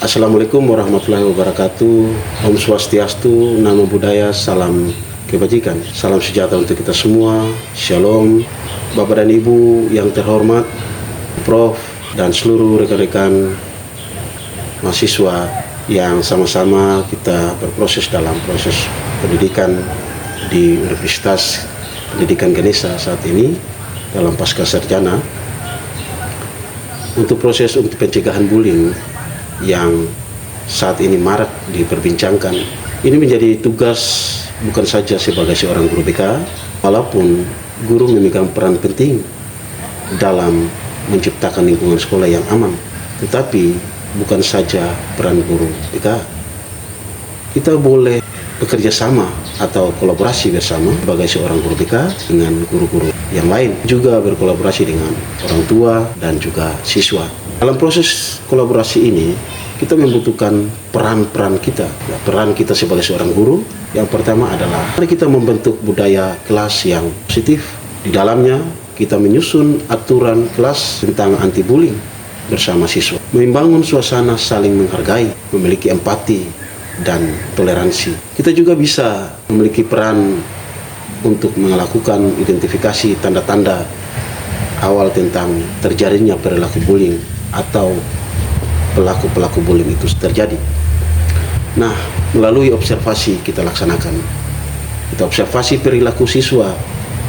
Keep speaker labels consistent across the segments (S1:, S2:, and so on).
S1: Assalamualaikum warahmatullahi wabarakatuh. Om Swastiastu, Namo Buddhaya, salam kebajikan. Salam sejahtera untuk kita semua. Shalom. Bapak dan Ibu yang terhormat, Prof dan seluruh rekan-rekan mahasiswa yang sama-sama kita berproses dalam proses pendidikan di Universitas Pendidikan Ganesha saat ini dalam pasca sarjana. Untuk proses untuk pencegahan bullying yang saat ini marak diperbincangkan, ini menjadi tugas bukan saja sebagai seorang guru BK, walaupun guru memegang peran penting dalam menciptakan lingkungan sekolah yang aman, tetapi bukan saja peran guru BK. Kita boleh bekerja sama atau kolaborasi bersama sebagai seorang guru BK dengan guru-guru yang lain, juga berkolaborasi dengan orang tua dan juga siswa. Dalam proses kolaborasi ini, kita membutuhkan peran-peran kita. Peran kita sebagai seorang guru, yang pertama adalah mari kita membentuk budaya kelas yang positif. Di dalamnya, kita menyusun aturan kelas tentang anti-bullying bersama siswa. Membangun suasana saling menghargai, memiliki empati dan toleransi. Kita juga bisa memiliki peran untuk melakukan identifikasi tanda-tanda awal tentang terjadinya perilaku bullying atau pelaku-pelaku bullying itu terjadi. Nah, melalui observasi kita laksanakan. Kita observasi perilaku siswa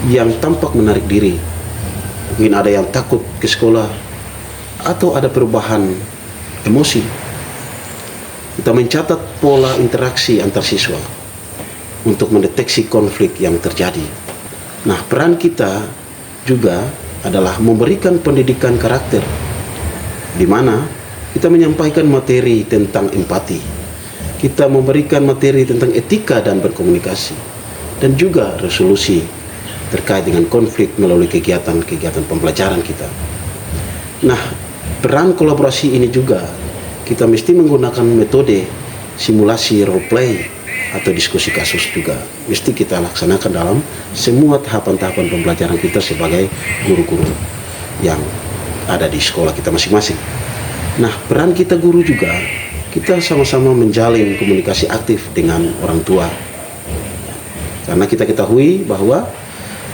S1: yang tampak menarik diri. Mungkin ada yang takut ke sekolah atau ada perubahan emosi. Kita mencatat pola interaksi antar siswa untuk mendeteksi konflik yang terjadi. Nah, peran kita juga adalah memberikan pendidikan karakter, di mana kita menyampaikan materi tentang empati, kita memberikan materi tentang etika dan berkomunikasi, dan juga resolusi terkait dengan konflik melalui kegiatan-kegiatan pembelajaran kita. Nah, peran kolaborasi ini juga kita mesti menggunakan metode simulasi role play atau diskusi kasus juga mesti kita laksanakan dalam semua tahapan-tahapan pembelajaran kita sebagai guru-guru yang ada di sekolah kita masing-masing. Nah, peran kita guru juga, kita sama-sama menjalin komunikasi aktif dengan orang tua. Karena kita ketahui bahwa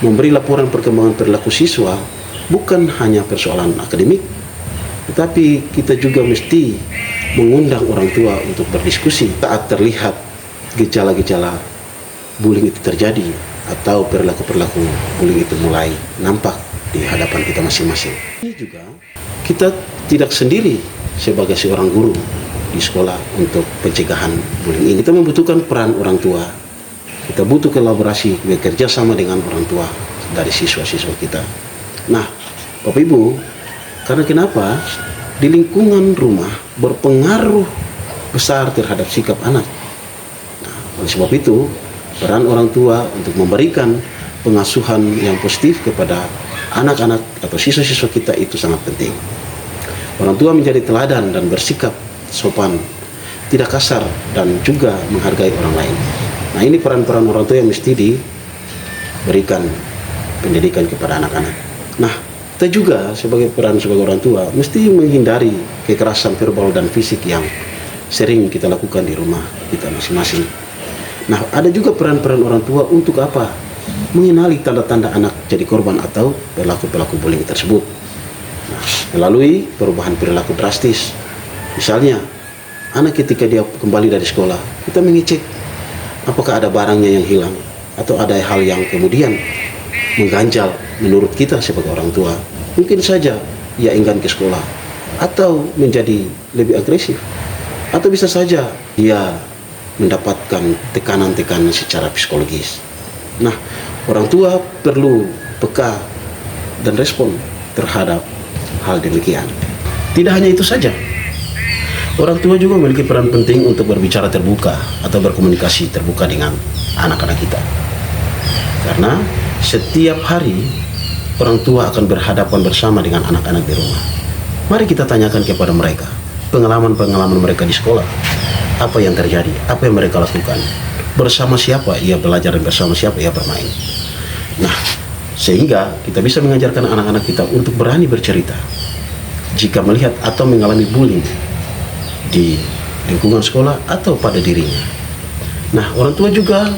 S1: memberi laporan perkembangan perilaku siswa bukan hanya persoalan akademik, tetapi kita juga mesti mengundang orang tua untuk berdiskusi saat terlihat gejala-gejala bullying itu terjadi atau perilaku-perilaku bullying itu mulai nampak di hadapan kita masing-masing. Ini juga kita tidak sendiri sebagai seorang guru di sekolah untuk pencegahan bullying ini. Kita membutuhkan peran orang tua. Kita butuh kolaborasi, bekerja sama dengan orang tua dari siswa-siswa kita. Nah, Bapak Ibu, karena kenapa? Di lingkungan rumah berpengaruh besar terhadap sikap anak. Nah, oleh sebab itu, peran orang tua untuk memberikan pengasuhan yang positif kepada anak-anak atau siswa-siswa kita itu sangat penting. Orang tua menjadi teladan dan bersikap sopan, tidak kasar dan juga menghargai orang lain. Nah, ini peran-peran orang tua yang mesti diberikan pendidikan kepada anak-anak. Nah, kita juga sebagai orang tua mesti menghindari kekerasan verbal dan fisik yang sering kita lakukan di rumah kita masing-masing. Nah, ada juga peran-peran orang tua untuk apa? Mengenali tanda-tanda anak jadi korban atau perilaku-perilaku bullying tersebut. Nah, melalui perubahan perilaku drastis. Misalnya, anak ketika dia kembali dari sekolah, kita mengecek apakah ada barangnya yang hilang atau ada hal yang kemudian mengganjal menurut kita sebagai orang tua. Mungkin saja ia enggan ke sekolah atau menjadi lebih agresif, atau bisa saja dia mendapatkan tekanan-tekanan secara psikologis. Nah, orang tua perlu peka dan respon terhadap hal demikian. Tidak hanya itu saja, orang tua juga memiliki peran penting untuk berbicara terbuka atau berkomunikasi terbuka dengan anak-anak kita. Karena setiap hari orang tua akan berhadapan bersama dengan anak-anak di rumah. Mari kita tanyakan kepada mereka pengalaman-pengalaman mereka di sekolah. Apa yang terjadi, apa yang mereka lakukan, bersama siapa ia belajar dan bersama siapa ia bermain. Nah, sehingga kita bisa mengajarkan anak-anak kita untuk berani bercerita jika melihat atau mengalami bullying di lingkungan sekolah atau pada dirinya. Nah, orang tua juga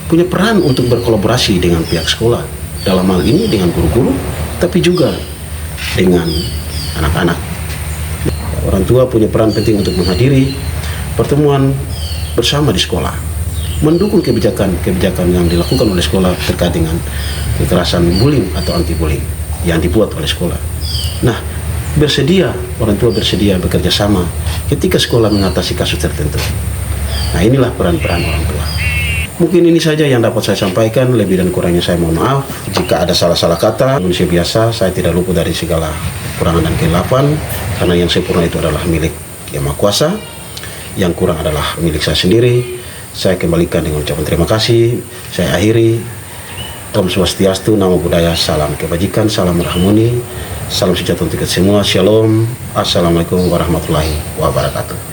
S1: punya peran untuk berkolaborasi dengan pihak sekolah, dalam hal ini dengan guru-guru, tapi juga dengan anak-anak. Orang tua punya peran penting untuk menghadiri pertemuan bersama di sekolah, mendukung kebijakan-kebijakan yang dilakukan oleh sekolah terkait dengan kekerasan bullying atau anti-bullying yang dibuat oleh sekolah. Nah, orang tua bersedia bekerja sama ketika sekolah mengatasi kasus tertentu. Nah, inilah peran-peran orang tua. Mungkin ini saja yang dapat saya sampaikan, lebih dan kurangnya saya mohon maaf. Jika ada salah-salah kata, manusia biasa, saya tidak luput dari segala kekurangan dan kehilafan, karena yang sempurna itu adalah milik Yang Maha Kuasa, yang kurang adalah milik saya sendiri. Saya kembalikan dengan ucapan terima kasih. Saya akhiri. Om Swastiastu, Namo Buddhaya, salam kebajikan, salam harmoni, salam sejahtera untuk kita semua. Shalom. Assalamualaikum warahmatullahi wabarakatuh.